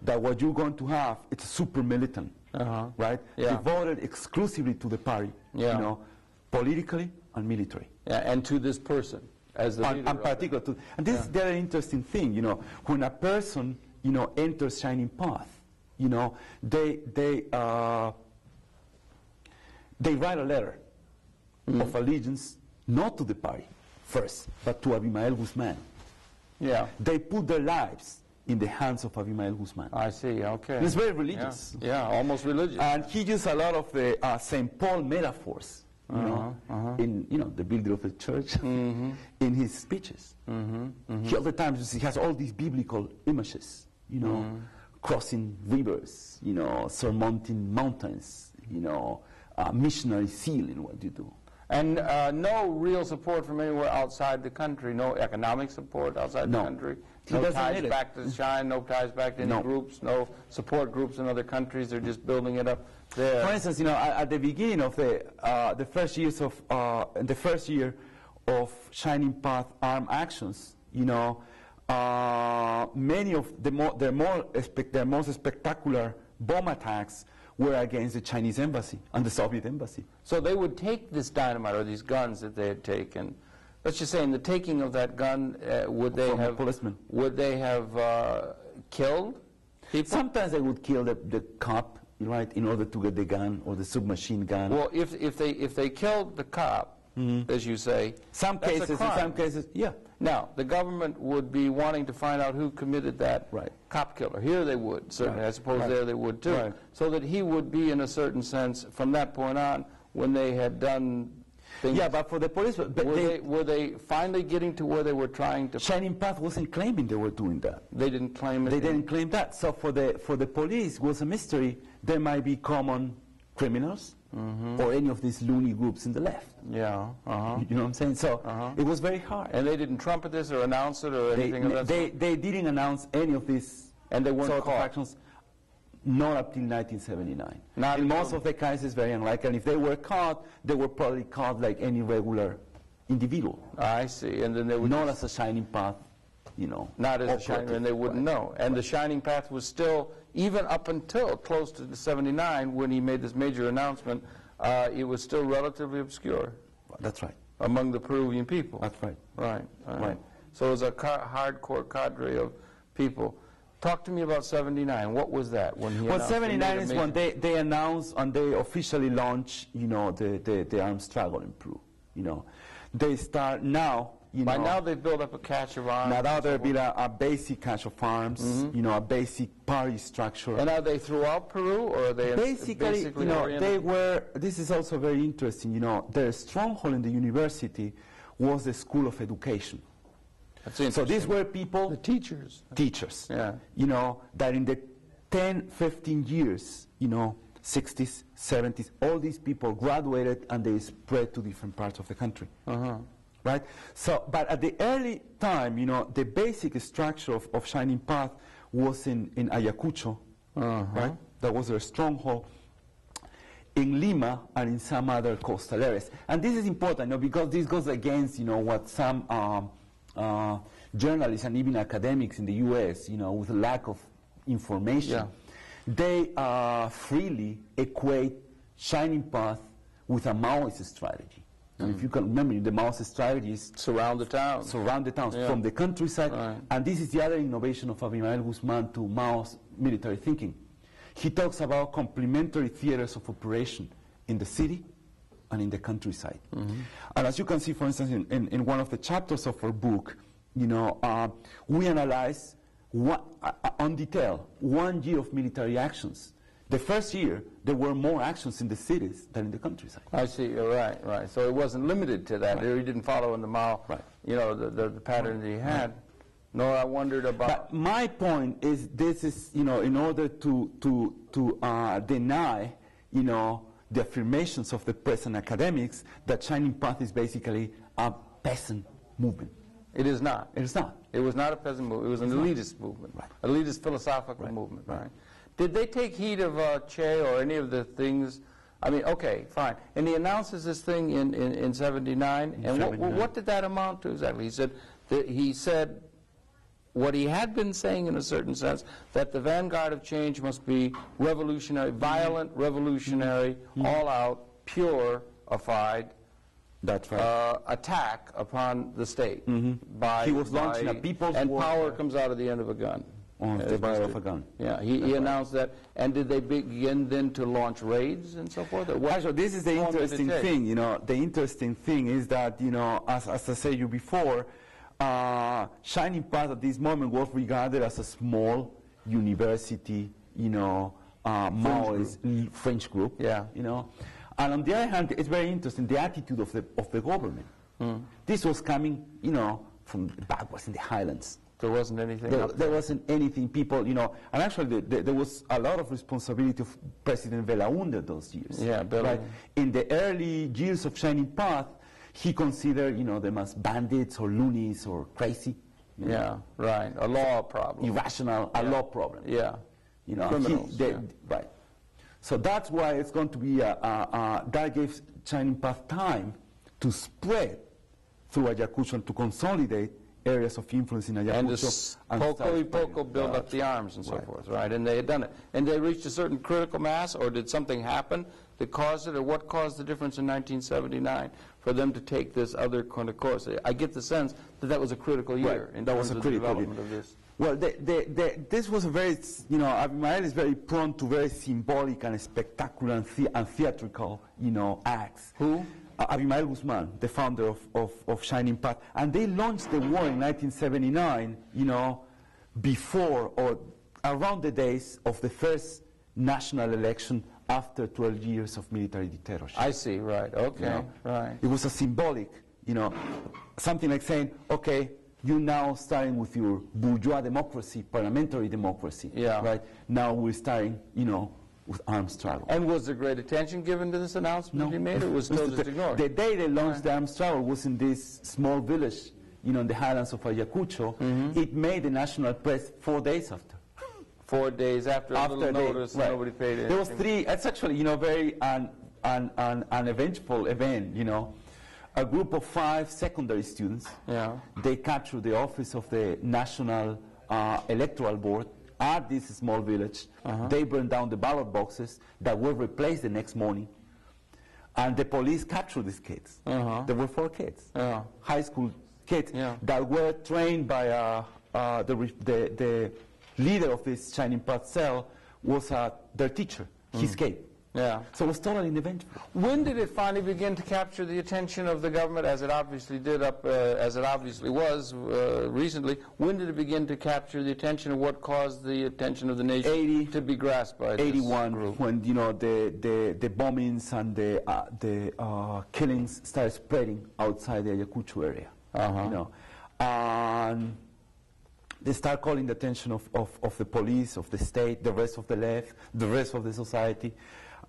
That what you're going to have, it's a super militant, right? Devoted exclusively to the party, you know, politically and military. And to this person as the leader. And particular to, and this is the other interesting thing, you know, when a person, you know, enters Shining Path, you know, they write a letter of allegiance, not to the party first, but to Abimael Guzman. They put their lives in the hands of Abimael Guzman. I see, okay. It's very religious. Almost religious. And he used a lot of the St. Paul metaphors, you know, in, you know, the builder of the church, in his speeches. He all the time, he has all these biblical images, you know, crossing rivers, you know, surmounting mountains, you know, missionary zeal in what you do. And no real support from anywhere outside the country, no economic support outside the country, no ties back to Shine, no ties back to any groups, no support groups in other countries, they're just building it up there. For instance, you know, at the beginning of the first years of, the first year of Shining Path armed actions, you know, many of their most spectacular bomb attacks were against the Chinese embassy and the Soviet embassy. So they would take this dynamite or these guns that they had taken. Let's just say in the taking of that gun, would they have killed people? Sometimes they would kill the cop, right, in order to get the gun or the submachine gun. Well, if they killed the cop, as you say, Some that's a cases, in crime. some cases, yeah. Now, the government would be wanting to find out who committed that cop killer. Here they would, certainly. I suppose there they would too. So that he would be, in a certain sense, from that point on, when they had done things. Yeah, but for the police, were they finally getting to where they were trying to? Shining Path wasn't claiming they were doing that. They didn't claim it. They didn't claim that. So for the police, it was a mystery. There might be common criminals or any of these loony groups in the left. Yeah. You know what I'm saying? So it was very hard. And they didn't trumpet this or announce it or anything of that sort? They didn't announce any of these. And they weren't sort caught? of actions. Not up till 1979. Not in most of the cases, very unlikely. And if they were caught, they were probably caught like any regular individual. I see. And then they would not as a Shining Path, you know. Not as a shining, and they wouldn't know. And the Shining Path was still, even up until close to the 79, when he made this major announcement, it was still relatively obscure. That's right. Among the Peruvian people. That's right. Right. So it was a hardcore cadre of people. Talk to me about 79. What was that when he announced? 79 is when they announced and they officially launched, you know, the armed struggle in Peru. You know, they start now. By now they've built up a cache of arms. Now they've built a basic cache of arms. You know, a basic party structure. And are they throughout Peru, or are they basically you know, oriented? They were. This is also very interesting. You know, their stronghold in the university was the School of Education. So these were people, the teachers, you know, that in the 10, 15 years, you know, 60s, 70s, all these people graduated and they spread to different parts of the country, right? So, but at the early time, you know, the basic structure of Shining Path was in Ayacucho, right? That was their stronghold. In Lima and in some other coastal areas. And this is important, you know, because this goes against, you know, what some journalists and even academics in the U.S., you know, with a lack of information, they freely equate Shining Path with a Maoist strategy. And if you can remember, the Maoist strategy is surround the towns. Surround the towns from the countryside. And this is the other innovation of Abimael Guzman to Mao's military thinking. He talks about complementary theaters of operation in the city and in the countryside. And as you can see, for instance, in one of the chapters of our book, you know, we analyze on detail 1 year of military actions. The first year, there were more actions in the cities than in the countryside. I see. Right. So it wasn't limited to that. He didn't follow in the Mao, you know, the pattern that he had. Nor I wondered about. But my point is, this is, you know, in order to deny, you know, the affirmations of the present academics that Shining Path is basically a peasant movement. It is not. It is not. It was not a peasant movement. It was an elitist movement, elitist philosophical movement. Right. Did they take heed of Che or any of the things? I mean, okay, fine. And he announces this thing in 79. And what did that amount to exactly? He said what he had been saying in a certain sense, that the vanguard of change must be revolutionary, violent, revolutionary, all-out, purified attack upon the state. He was launching a people's and war. Power comes out of the end of a gun. The barrel of a gun. Yeah, he announced that. And did they begin then to launch raids and so forth? Actually, this is the interesting thing, you know. The interesting thing is that, you know, as I said you before, Shining Path at this moment was regarded as a small university, you know, Maoist French group. You know. And on the other hand, it's very interesting, the attitude of the government. This was coming, you know, from backwards in the highlands. There wasn't anything. There wasn't anything. People, you know, and actually there was a lot of responsibility of President Belaúnde those years. Right? In the early years of Shining Path, he considered, you know, them as bandits or loonies or crazy. A law problem. Irrational, a law problem. You know, criminals. Right. So that's why it's going to be that gives Shining Path time to spread through Ayacucho and to consolidate areas of influence in Ayacucho. And poco build up the arms and so forth, right? And they had done it. And they reached a certain critical mass, or did something happen that caused it, or what caused the difference in 1979 for them to take this other kind of course? I get the sense that that was a critical year in terms of the development of this. Well, this was a very, you know, Abimael is very prone to very symbolic and spectacular and theatrical, you know, acts. Who? Abimael Guzman, the founder of Shining Path, and they launched the war in 1979, before or around the days of the first national election after 12 years of military dictatorship. I see, right, okay, right. It was a symbolic, something like saying, okay, you're now starting with your bourgeois democracy, parliamentary democracy, right? Now we're starting, with armed struggle. And was there great attention given to this announcement you made, or was it still just ignored? The day they launched the armed struggle was in this small village, in the highlands of Ayacucho. It made the national press 4 days after. 4 days after a little notice, nobody paid it. There was it's actually, very uneventful event, A group of 5 secondary students, they captured the office of the National Electoral Board at this small village. They burned down the ballot boxes that were replaced the next morning. And the police captured these kids. There were 4 kids, high school kids, that were trained by the leader of this Shining Path cell was their teacher. He escaped. So it was totally uneventful. When did it finally begin to capture the attention of the government, as it obviously did as it obviously was recently? When did it begin to capture the attention, and what caused the attention of the nation to be grasped by this 81, group? when the bombings and the killings started spreading outside the Ayacucho area. And they start calling the attention of the police, of the state, the rest of the left, the rest of the society.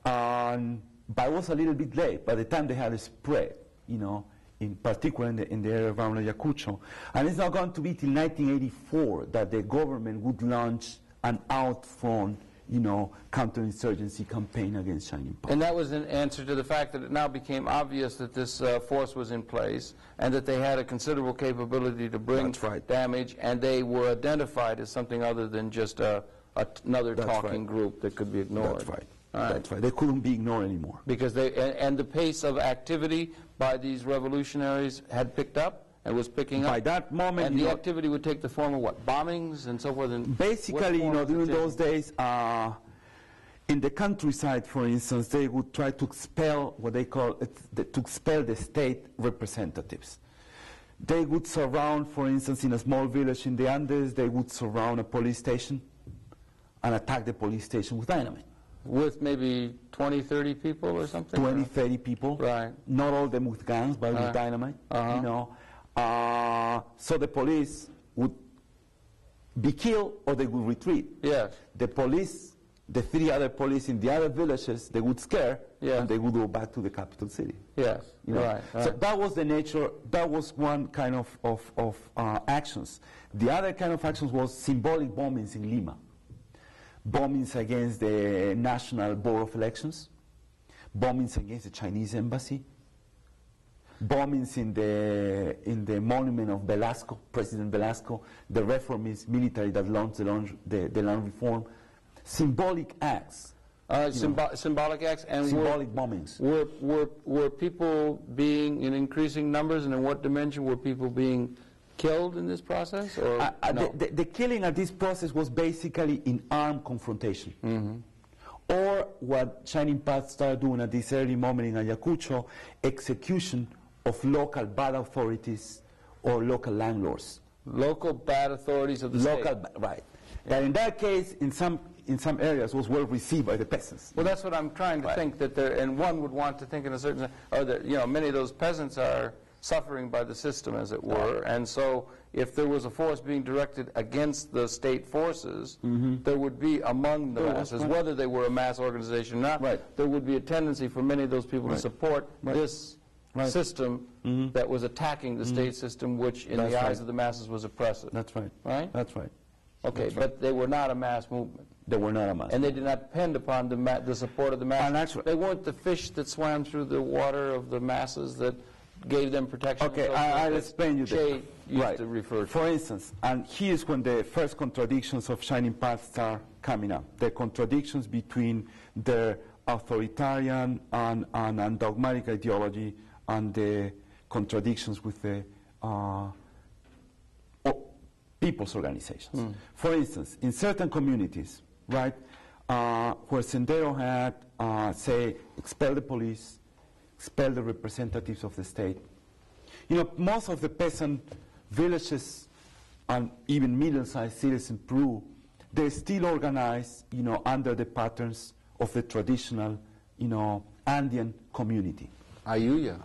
But it was a little bit late. By the time they had it spread, in particular in the area around Ayacucho. And it's not going to be till 1984 that the government would launch an out-front, counterinsurgency campaign against Shining Path. And that was an answer to the fact that it now became obvious that this force was in place and that they had a considerable capability to bring damage, and they were identified as something other than just another talking group that could be ignored. That's right. That's right. They couldn't be ignored anymore. Because and the pace of activity by these revolutionaries had picked up and was picking up. By that moment, and the activity would take the form of what? Bombings and so forth? And basically, during those days, in the countryside, for instance, they would try to expel what they call to expel the state representatives. They would surround, for instance, in a small village in the Andes, they would surround a police station and attack the police station with dynamite. With maybe 20, 30 people or something? 20, 30 people. Right. Not all of them with guns, but with dynamite. So the police would be killed or they would retreat. Yes. The police, the 3 other police in the other villages, they would scare and they would go back to the capital city. Yes. Right. So that was the nature, that was one kind of actions. The other kind of actions was symbolic bombings in Lima. Bombings against the National Board of Elections, bombings against the Chinese embassy, bombings in the monument of Velasco, President Velasco, the reformist military that launched the land reform. Symbolic acts. Symbolic acts and symbolic bombings. Were people being in increasing numbers, and in what dimension were people being killed in this process? Or no? The killing of this process was basically in armed confrontation. Or what Shining Path started doing at this early moment in Ayacucho, execution of local bad authorities or local landlords. Local bad authorities of the state. Right. And in that case, in some areas, was well received by the peasants. Well, that's what I'm trying to think, that there, and one would want to think in a certain sense, or that, many of those peasants are suffering by the system, as it were, and so if there was a force being directed against the state forces, there would be among the masses, whether they were a mass organization or not, there would be a tendency for many of those people to support this system that was attacking the state system, which in the eyes of the masses was oppressive. That's right. Right? That's right. Okay, but they were not a mass movement. They were not a mass. And they did not depend upon the support of the masses. They weren't the fish that swam through the water of the masses that gave them protection. Okay, I'll explain you that. Used to refer to. For instance, and here's when the first contradictions of Shining Path start coming up. The contradictions between their authoritarian and dogmatic ideology and the contradictions with the people's organizations. For instance, in certain communities, right, where Sendero had, say, expelled the police, expel the representatives of the state. You know, most of the peasant villages and even middle-sized cities in Peru, they still organize, you know, under the patterns of the traditional, you know, Andean community. Ayu,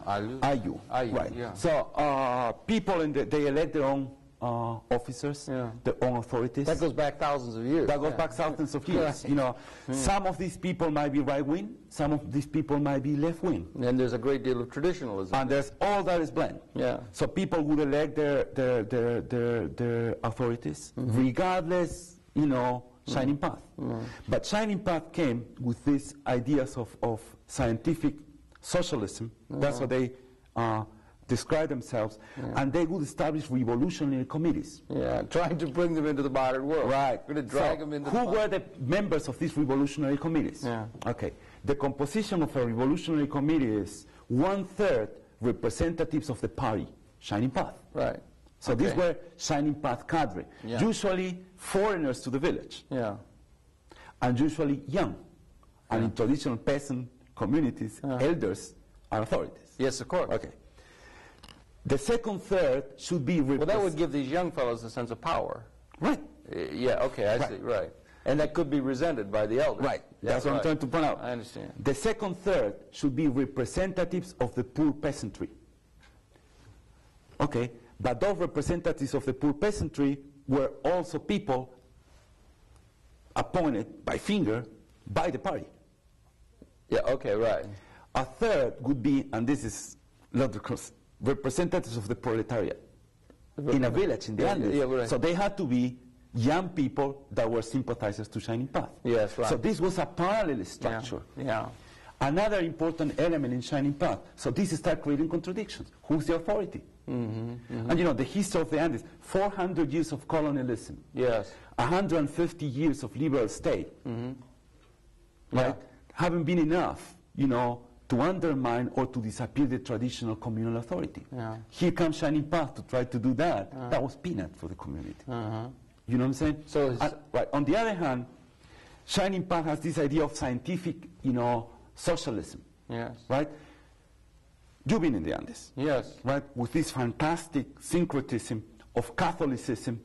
right. Yeah. So people, they elect their own officers, their own authorities. That goes back thousands of years. That goes back thousands of years. You know, some of these people might be right-wing, some of these people might be left-wing. And there's a great deal of traditionalism. And there's all that is blend. Yeah. So people would elect their authorities, regardless, you know, Shining Path. But Shining Path came with these ideas of scientific socialism. That's what they describe themselves, and they would establish revolutionary committees. Yeah, trying to bring them into the modern world. Right. Going to drag them into who were the members of these revolutionary committees? Yeah. Okay. The composition of a revolutionary committee is 1/3 representatives of the party, Shining Path. Right. So these were Shining Path cadre, usually foreigners to the village, and usually young, and in traditional peasant communities, elders are authorities. Yes, of course. Okay. The second third should be... Well, that would give these young fellows a sense of power. Right. Yeah, okay, I see, right. And that could be resented by the elders. Right. That's what I'm trying to point out. I understand. The second third should be representatives of the poor peasantry. Okay. But those representatives of the poor peasantry were also people appointed by finger by the party. Yeah, okay, right. A third would be, and this is ludicrous, representatives of the proletariat in a village in the Andes. Yeah, right. So they had to be young people that were sympathizers to Shining Path. Yes, right. So this was a parallel structure. Yeah. Another important element in Shining Path. So this started creating contradictions. Who's the authority? And you know, the history of the Andes, 400 years of colonialism. Yes. 150 years of liberal state. Right? Haven't been enough, you know, to undermine or to disappear the traditional communal authority. Here comes Shining Path to try to do that. That was peanut for the community. You know what I'm saying? So right. On the other hand, Shining Path has this idea of scientific, you know, socialism. Yes. Right? You've been in the Andes. Yes. Right? With this fantastic syncretism of Catholicism,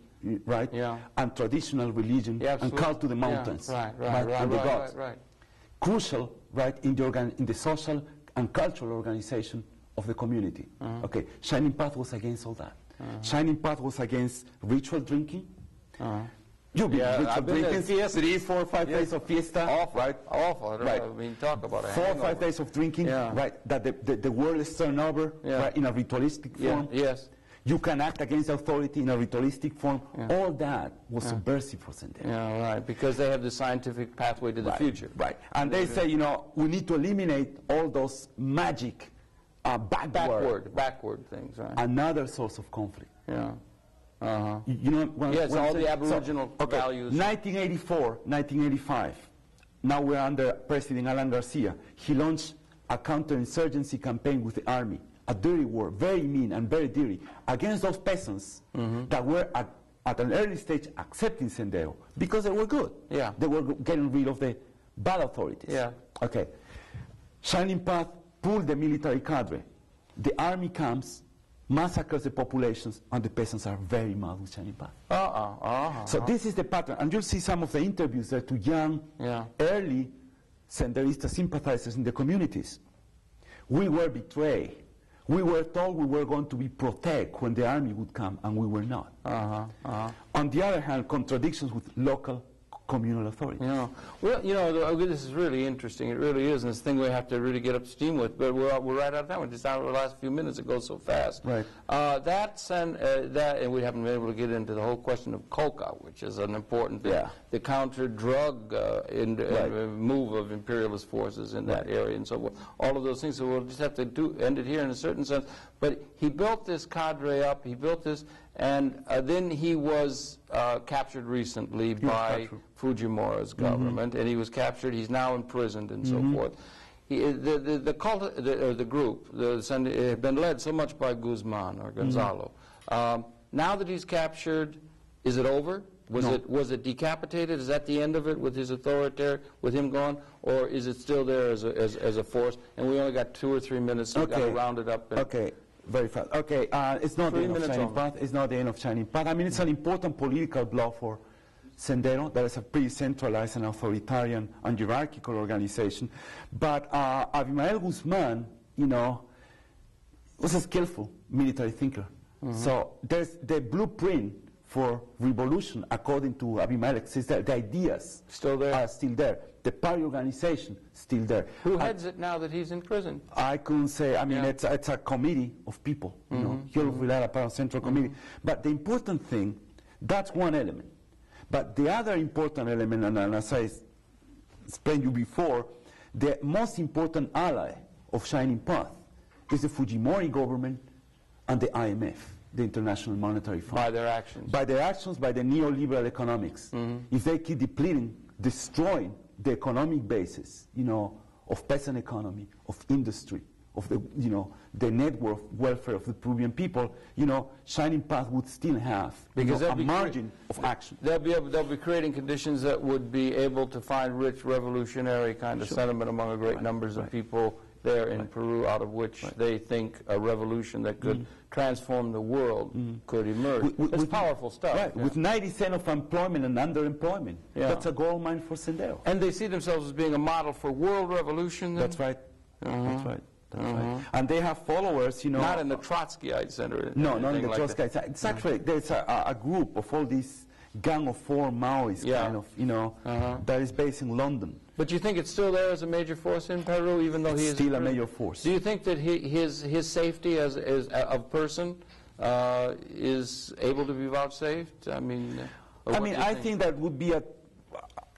right? Yeah. And traditional religion and cult to the mountains. Right. And the gods. Right. Crucial, right, in the social and cultural organization of the community. Okay, Shining Path was against all that. Shining Path was against ritual drinking. You've been ritual drinking. 3, 4, 5 days of fiesta. Awful, right? Awful. I mean, talk about it. 4 or 5 days of drinking, right? That the world is turned over, right, in a ritualistic form. Yes. You can act against authority in a ritualistic form. All that was subversive for Sendero. Yeah, right, because they have the scientific pathway to the future. Right. And they say, you know, we need to eliminate all those magic backward things, right? Another source of conflict. Yeah. You know, yes, all the Aboriginal values. 1984, 1985. Now we're under President Alan Garcia. He launched a counterinsurgency campaign with the army. A dirty war, very mean and very dirty, against those peasants that were at an early stage accepting Sendero because they were good. Yeah. They were getting rid of the bad authorities. Yeah. Okay. Shining Path pulled the military cadre. The army comes, massacres the populations, and the peasants are very mad with Shining Path. So this is the pattern. And you'll see some of the interviews there to young, early Senderista sympathizers in the communities. We were betrayed. We were told we were going to be protected when the army would come, and we were not. On the other hand, contradictions with local communal authority. Yeah. Well, you know, this is really interesting. It really is, and it's a thing we have to really get up to steam with. But we're right out of time. We're just out of the last few minutes. It goes so fast. Right. And we haven't been able to get into the whole question of coca, which is an important thing. Yeah. The counter-drug move of imperialist forces in that area and so forth. All of those things. So we'll just have to end it here in a certain sense. But he built this cadre up. He built this. And then he was captured recently by Fujimori's government, and he was captured. He's now imprisoned and so forth. The group had been led so much by Guzman or Gonzalo. Now that he's captured, is it over? Was it decapitated? Is that the end of it with his authoritarian, with him gone? Or is it still there as a force? And we only got 2 or 3 minutes, so we've got to round it up. Okay, very fast. Okay, it's not the end of Shining Path. It's not the end of Shining Path. I mean, it's an important political blow for Sendero. That is a pretty centralized and authoritarian and hierarchical organization. But Abimael Guzman, you know, was a skillful military thinker. So there's the blueprint for revolution, according to Abimael, exists there. The ideas are still there. The party organization still there. Who heads it now that he's in prison? I couldn't say. I mean, it's a committee of people. You know, Hill Villara Party Central Committee. But the important thing, that's one element. But the other important element, and as I explained you before, the most important ally of Shining Path is the Fujimori government and the IMF, the International Monetary Fund. By their actions. By their actions, by the neoliberal economics. If they keep depleting, destroying the economic basis, you know, of peasant economy, of industry, of the, you know, the net worth, welfare of the Peruvian people, you know, Shining Path would still have a margin of action. They'll be creating conditions that would be able to find rich revolutionary kind of sentiment among great numbers of people there in Peru, out of which they think a revolution that could transform the world could emerge. It's powerful stuff. Right, with 90% of employment and underemployment. That's a gold mine for Sendero. And they see themselves as being a model for world revolution. Then? That's right. That's right. That's right. And they have followers, you know. Not in the Trotskyite Center. No, not in the Trotskyite. It's actually, there's a group of all these gang of four Maoists kind of, you know, that is based in London. But you think it's still there as a major force in Peru, even though he is still a major force? Do you think that his safety as a person is able to be vouchsafed? I mean, I think that would be a.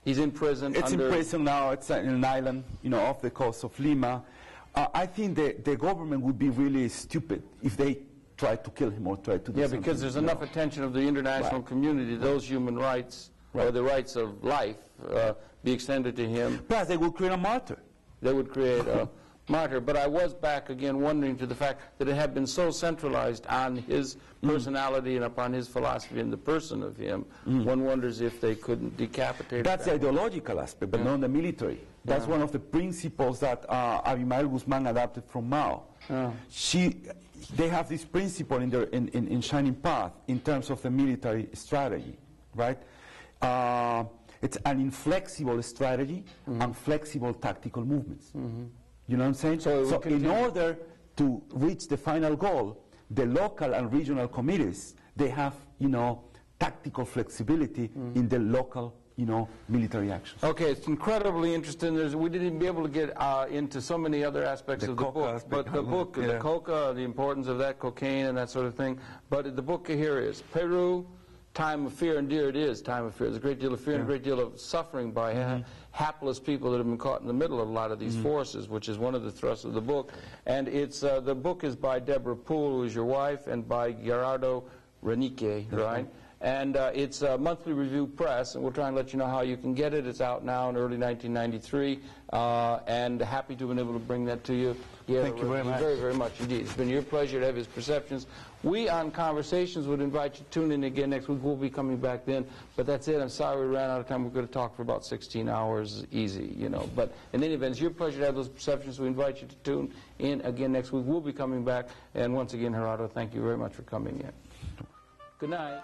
He's in prison. It's in prison now. It's in an island, you know, off the coast of Lima. I think the government would be really stupid if they try to kill him or try to do something. Because there's enough attention of the international community, those human rights, or the rights of life, be extended to him. Plus, they would create a martyr. They would create a martyr. But I was back again wondering to the fact that it had been so centralized on his personality and upon his philosophy and the person of him. One wonders if they couldn't decapitate him. That's the ideological aspect, but not the military. That's one of the principles that Abimael Guzman adapted from Mao. They have this principle in Shining Path in terms of the military strategy, right? It's an inflexible strategy and flexible tactical movements. You know what I'm saying? So in order to reach the final goal, the local and regional committees, they have, you know, tactical flexibility in the local, you know, military actions. Okay, it's incredibly interesting. We didn't even be able to get into so many other aspects of the book. But the book, the coca, the importance of that, cocaine and that sort of thing. But the book here is Peru Time of Fear, and dear, it is time of fear. There's a great deal of fear and a great deal of suffering by hapless people that have been caught in the middle of a lot of these forces, which is one of the thrusts of the book. And it's the book is by Deborah Poole, who is your wife, and by Gerardo Renique, right? And it's a monthly review press, and we'll try and let you know how you can get it. It's out now in early 1993, and happy to have been able to bring that to you. Thank you very much. Very, very much indeed. It's been your pleasure to have his perceptions. We on Conversations would invite you to tune in again next week. We'll be coming back then. But that's it. I'm sorry we ran out of time. We're going to talk for about 16 hours easy, you know. But in any event, it's your pleasure to have those perceptions. We invite you to tune in again next week. We'll be coming back. And once again, Gerardo, thank you very much for coming in. Good night.